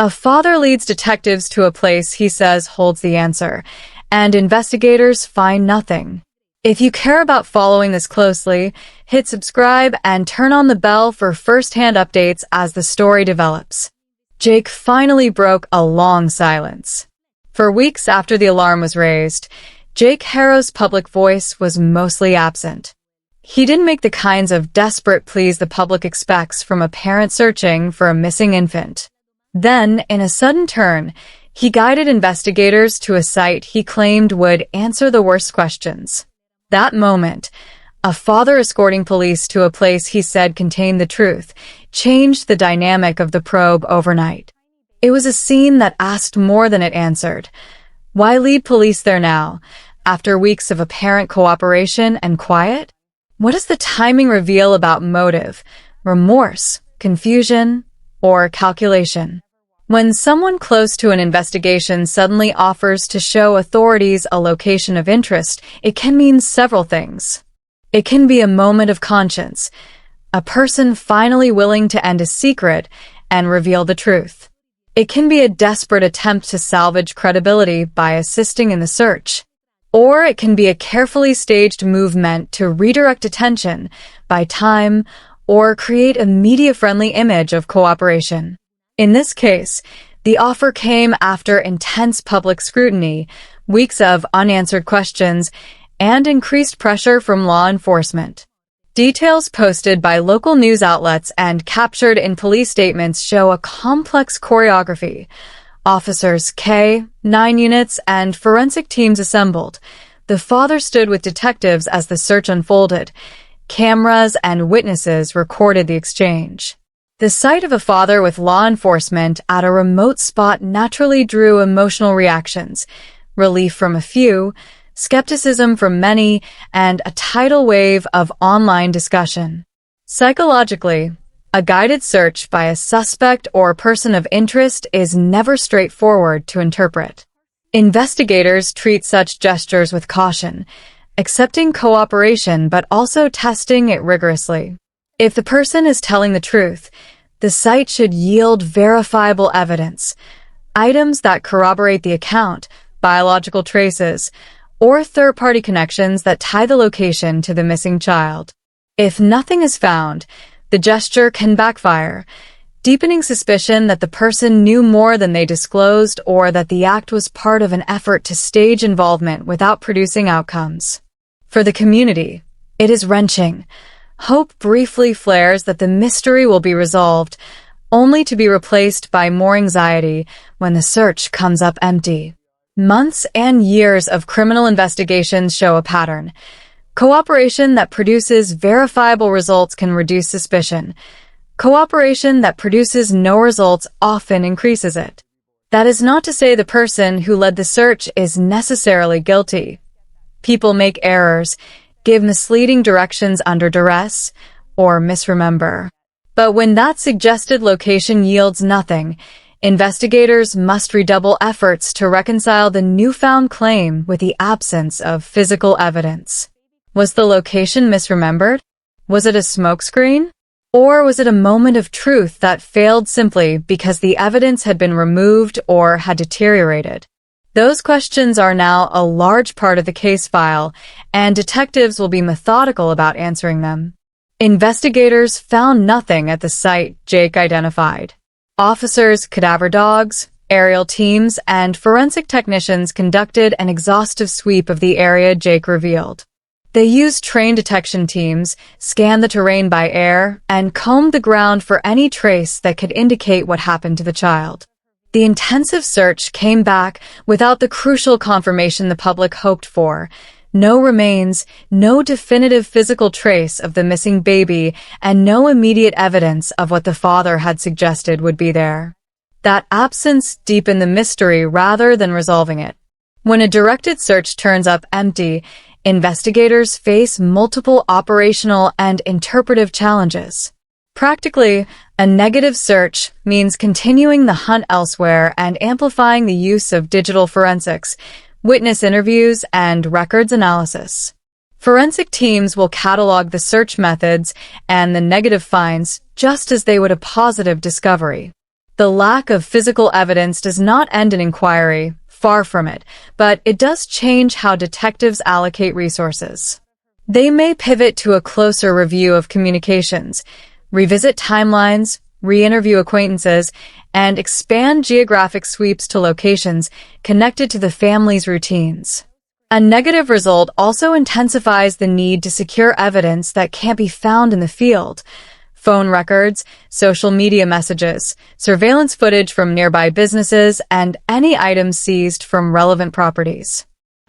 A father leads detectives to a place he says holds the answer, and investigators find nothing. If you care about following this closely, hit subscribe and turn on the bell for first-hand updates as the story develops. Jake finally broke a long silence. For weeks after the alarm was raised, Jake Haro's public voice was mostly absent. He didn't make the kinds of desperate pleas the public expects from a parent searching for a missing infant. Then, in a sudden turn, he guided investigators to a site he claimed would answer the worst questions. That moment, a father escorting police to a place he said contained the truth, changed the dynamic of the probe overnight. It was a scene that asked more than it answered. Why lead police there now, after weeks of apparent cooperation and quiet? What does the timing reveal about motive, remorse, confusion, or calculation? When someone close to an investigation suddenly offers to show authorities a location of interest, it can mean several things. It can be a moment of conscience, a person finally willing to end a secret and reveal the truth. It can be a desperate attempt to salvage credibility by assisting in the search. Or it can be a carefully staged move meant to redirect attention, buy time, or create a media-friendly image of cooperation. In this case, the offer came after intense public scrutiny, weeks of unanswered questions, and increased pressure from law enforcement. Details posted by local news outlets and captured in police statements show a complex choreography. Officers, K-9 units, and forensic teams assembled. The father stood with detectives as the search unfolded. Cameras and witnesses recorded the exchange. The sight of a father with law enforcement at a remote spot naturally drew emotional reactions, relief from a few, skepticism from many, and a tidal wave of online discussion. Psychologically, a guided search by a suspect or person of interest is never straightforward to interpret. Investigators treat such gestures with caution, accepting cooperation but also testing it rigorously. If the person is telling the truth, the site should yield verifiable evidence, items that corroborate the account, biological traces, or third-party connections that tie the location to the missing child. If nothing is found, the gesture can backfire, deepening suspicion that the person knew more than they disclosed or that the act was part of an effort to stage involvement without producing outcomes. For the community, it is wrenching. Hope briefly flares that the mystery will be resolved, only to be replaced by more anxiety when the search comes up empty. Months and years of criminal investigations show a pattern. Cooperation that produces verifiable results can reduce suspicion. Cooperation that produces no results often increases it. That is not to say the person who led the search is necessarily guilty. People make errors, give misleading directions under duress, or misremember. But when that suggested location yields nothing, investigators must redouble efforts to reconcile the newfound claim with the absence of physical evidence. Was the location misremembered? Was it a smokescreen? Or was it a moment of truth that failed simply because the evidence had been removed or had deteriorated? Those questions are now a large part of the case file, and detectives will be methodical about answering them. Investigators found nothing at the site Jake identified. Officers, cadaver dogs, aerial teams, and forensic technicians conducted an exhaustive sweep of the area Jake revealed. They used trained detection teams, scanned the terrain by air, and combed the ground for any trace that could indicate what happened to the child. The intensive search came back without the crucial confirmation the public hoped for. No remains, no definitive physical trace of the missing baby, and no immediate evidence of what the father had suggested would be there. That absence deepened the mystery rather than resolving it. When a directed search turns up empty, investigators face multiple operational and interpretive challenges. Practically, a negative search means continuing the hunt elsewhere and amplifying the use of digital forensics, witness interviews, and records analysis. Forensic teams will catalog the search methods and the negative finds just as they would a positive discovery. The lack of physical evidence does not end an inquiry, far from it, but it does change how detectives allocate resources. They may pivot to a closer review of communications, revisit timelines, re-interview acquaintances, and expand geographic sweeps to locations connected to the family's routines. A negative result also intensifies the need to secure evidence that can't be found in the field. Phone records, social media messages, surveillance footage from nearby businesses, and any items seized from relevant properties.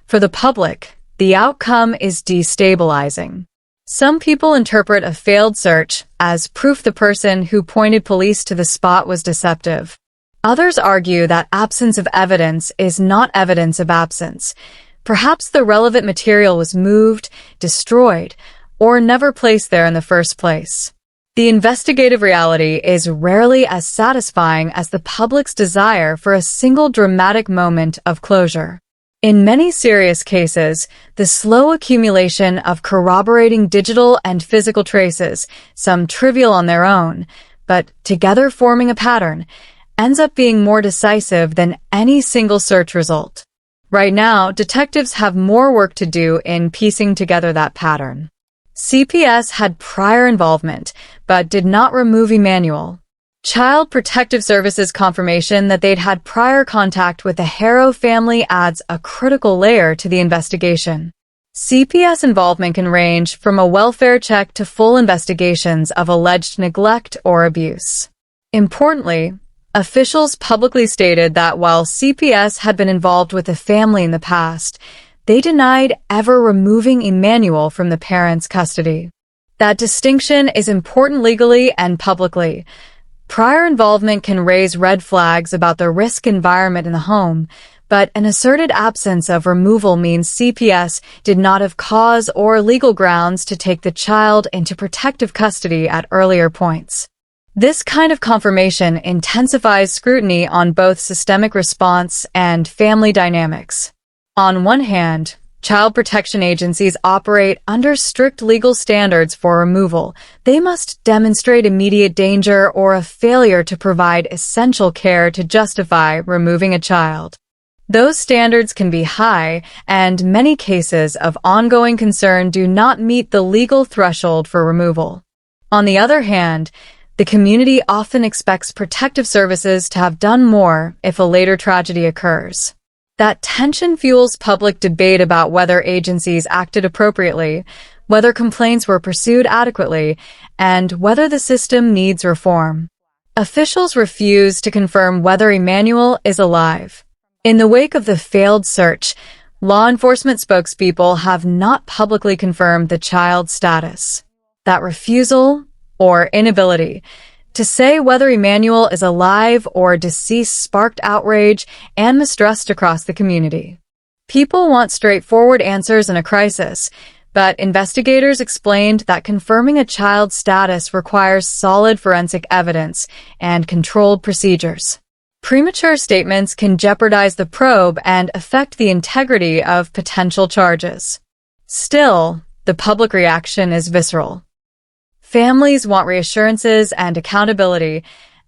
For the public, the outcome is destabilizing. Some people interpret a failed search as proof the person who pointed police to the spot was deceptive. Others argue that absence of evidence is not evidence of absence. Perhaps the relevant material was moved, destroyed, or never placed there in the first place. The investigative reality is rarely as satisfying as the public's desire for a single dramatic moment of closure. In many serious cases, the slow accumulation of corroborating digital and physical traces, some trivial on their own, but together forming a pattern, ends up being more decisive than any single search result. Right now, detectives have more work to do in piecing together that pattern. CPS had prior involvement, but did not remove Emmanuel. Child Protective Services confirmation that they'd had prior contact with the Haro family adds a critical layer to the investigation. CPS involvement can range from a welfare check to full investigations of alleged neglect or abuse. Importantly, officials publicly stated that while CPS had been involved with the family in the past, they denied ever removing Emmanuel from the parents' custody. That distinction is important legally and publicly. Prior involvement can raise red flags about the risk environment in the home, but an asserted absence of removal means CPS did not have cause or legal grounds to take the child into protective custody at earlier points. This kind of confirmation intensifies scrutiny on both systemic response and family dynamics. On one hand, child protection agencies operate under strict legal standards for removal. They must demonstrate immediate danger or a failure to provide essential care to justify removing a child. Those standards can be high, and many cases of ongoing concern do not meet the legal threshold for removal. On the other hand, the community often expects protective services to have done more if a later tragedy occurs. That tension fuels public debate about whether agencies acted appropriately, whether complaints were pursued adequately, and whether the system needs reform. Officials refuse to confirm whether Emmanuel is alive. In the wake of the failed search, law enforcement spokespeople have not publicly confirmed the child's status. That refusal, or inability, to say whether Emmanuel is alive or deceased sparked outrage and mistrust across the community. People want straightforward answers in a crisis, but investigators explained that confirming a child's status requires solid forensic evidence and controlled procedures. Premature statements can jeopardize the probe and affect the integrity of potential charges. Still, the public reaction is visceral. Families want reassurances and accountability,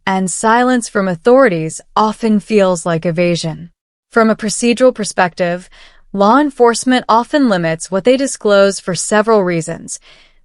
and silence from authorities often feels like evasion. From a procedural perspective, law enforcement often limits what they disclose for several reasons: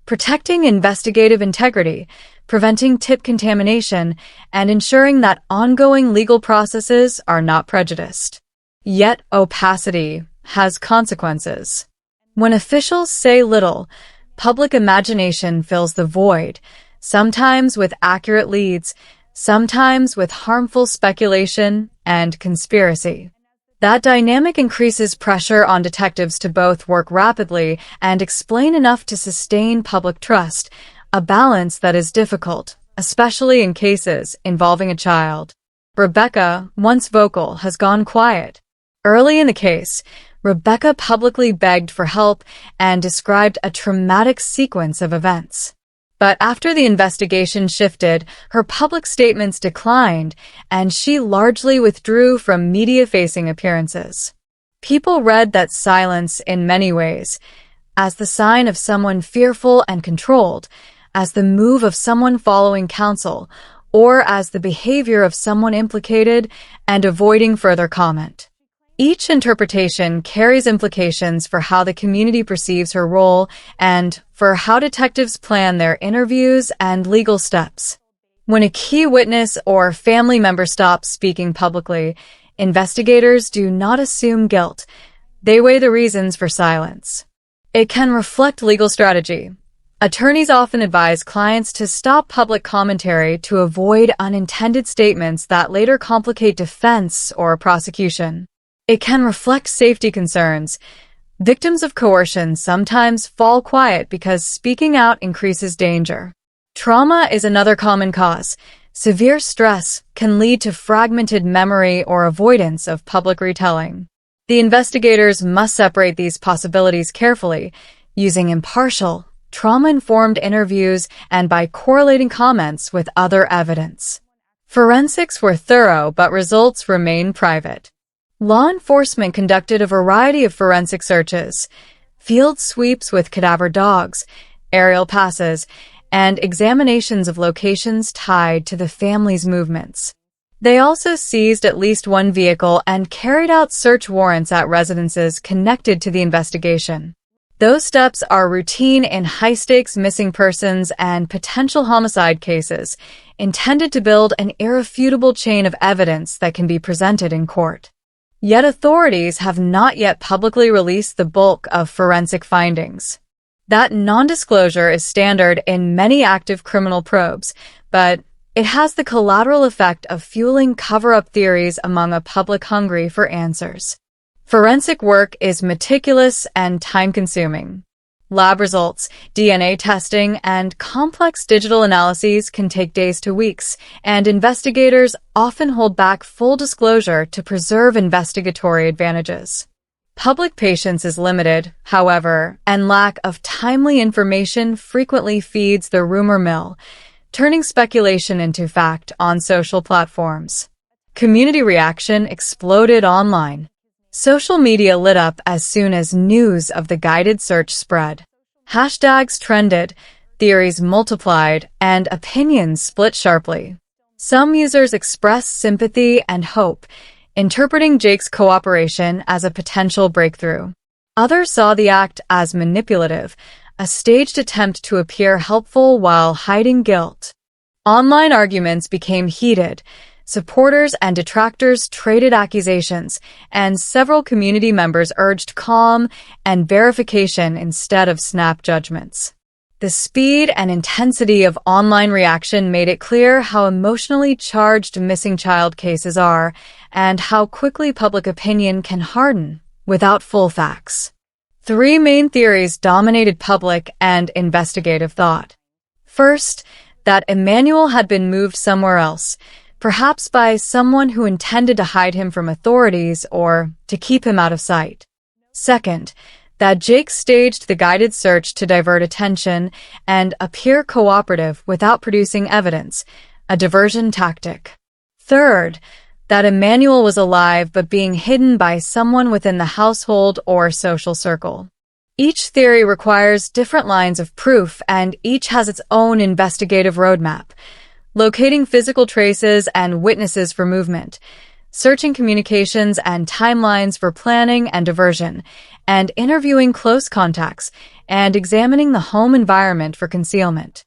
protecting investigative integrity, preventing tip contamination, and ensuring that ongoing legal processes are not prejudiced. Yet opacity has consequences. When officials say little, public imagination fills the void, sometimes with accurate leads, sometimes with harmful speculation and conspiracy. That dynamic increases pressure on detectives to both work rapidly and explain enough to sustain public trust, a balance that is difficult, especially in cases involving a child. Rebecca, once vocal, has gone quiet. Early in the case, Rebecca publicly begged for help and described a traumatic sequence of events. But after the investigation shifted, her public statements declined, and she largely withdrew from media-facing appearances. People read that silence in many ways as the sign of someone fearful and controlled, as the move of someone following counsel, or as the behavior of someone implicated, and avoiding further comment. Each interpretation carries implications for how the community perceives her role and for how detectives plan their interviews and legal steps. When a key witness or family member stops speaking publicly, investigators do not assume guilt. They weigh the reasons for silence. It can reflect legal strategy. Attorneys often advise clients to stop public commentary to avoid unintended statements that later complicate defense or prosecution. It can reflect safety concerns. Victims of coercion sometimes fall quiet because speaking out increases danger. Trauma is another common cause. Severe stress can lead to fragmented memory or avoidance of public retelling. The investigators must separate these possibilities carefully, using impartial, trauma-informed interviews and by correlating comments with other evidence. Forensics were thorough, but results remain private. Law enforcement conducted a variety of forensic searches, field sweeps with cadaver dogs, aerial passes, and examinations of locations tied to the family's movements. They also seized at least one vehicle and carried out search warrants at residences connected to the investigation. Those steps are routine in high-stakes missing persons and potential homicide cases, intended to build an irrefutable chain of evidence that can be presented in court. Yet authorities have not yet publicly released the bulk of forensic findings. That non-disclosure is standard in many active criminal probes, but it has the collateral effect of fueling cover-up theories among a public hungry for answers. Forensic work is meticulous and time-consuming. Lab results, DNA testing, and complex digital analyses can take days to weeks, and investigators often hold back full disclosure to preserve investigatory advantages. Public patience is limited, however, and lack of timely information frequently feeds the rumor mill, turning speculation into fact on social platforms. Community reaction exploded online. Social media lit up as soon as news of the guided search spread. Hashtags trended, theories multiplied, and opinions split sharply. Some users expressed sympathy and hope, interpreting Jake's cooperation as a potential breakthrough. Others saw the act as manipulative, a staged attempt to appear helpful while hiding guilt. Online arguments became heated. Supporters and detractors traded accusations, and several community members urged calm and verification instead of snap judgments. The speed and intensity of online reaction made it clear how emotionally charged missing child cases are and how quickly public opinion can harden without full facts. Three main theories dominated public and investigative thought. First, that Emmanuel had been moved somewhere else, perhaps by someone who intended to hide him from authorities or to keep him out of sight. Second, that Jake staged the guided search to divert attention and appear cooperative without producing evidence, a diversion tactic. Third, that Emmanuel was alive but being hidden by someone within the household or social circle. Each theory requires different lines of proof, and each has its own investigative roadmap. Locating physical traces and witnesses for movement, searching communications and timelines for planning and diversion, and interviewing close contacts, and examining the home environment for concealment.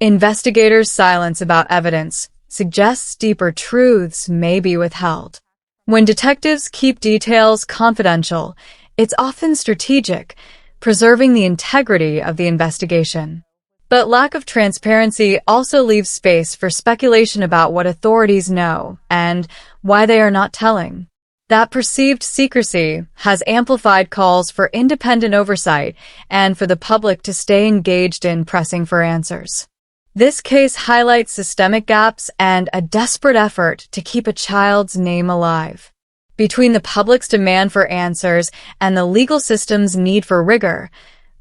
Investigators' silence about evidence suggests deeper truths may be withheld. When detectives keep details confidential, it's often strategic, preserving the integrity of the investigation. But lack of transparency also leaves space for speculation about what authorities know and why they are not telling. That perceived secrecy has amplified calls for independent oversight and for the public to stay engaged in pressing for answers. This case highlights systemic gaps and a desperate effort to keep a child's name alive. Between the public's demand for answers and the legal system's need for rigor,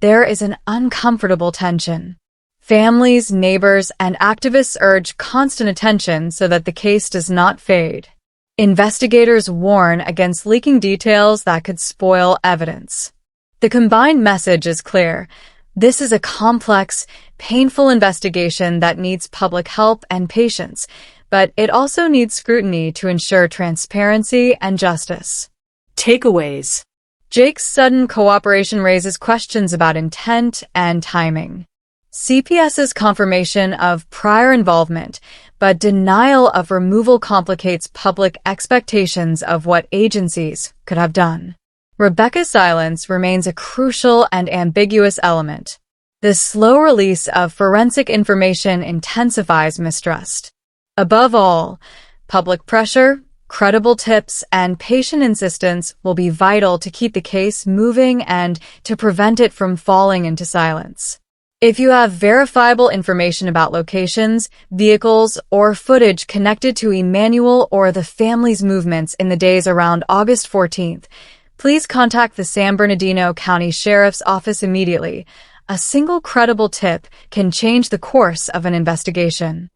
there is an uncomfortable tension. Families, neighbors, and activists urge constant attention so that the case does not fade. Investigators warn against leaking details that could spoil evidence. The combined message is clear. This is a complex, painful investigation that needs public help and patience, but it also needs scrutiny to ensure transparency and justice. Takeaways. Jake's sudden cooperation raises questions about intent and timing. CPS's confirmation of prior involvement, but denial of removal complicates public expectations of what agencies could have done. Rebecca's silence remains a crucial and ambiguous element. The slow release of forensic information intensifies mistrust. Above all, public pressure, credible tips, and patient insistence will be vital to keep the case moving and to prevent it from falling into silence. If you have verifiable information about locations, vehicles, or footage connected to Emmanuel or the family's movements in the days around August 14th, please contact the San Bernardino County Sheriff's Office immediately. A single credible tip can change the course of an investigation.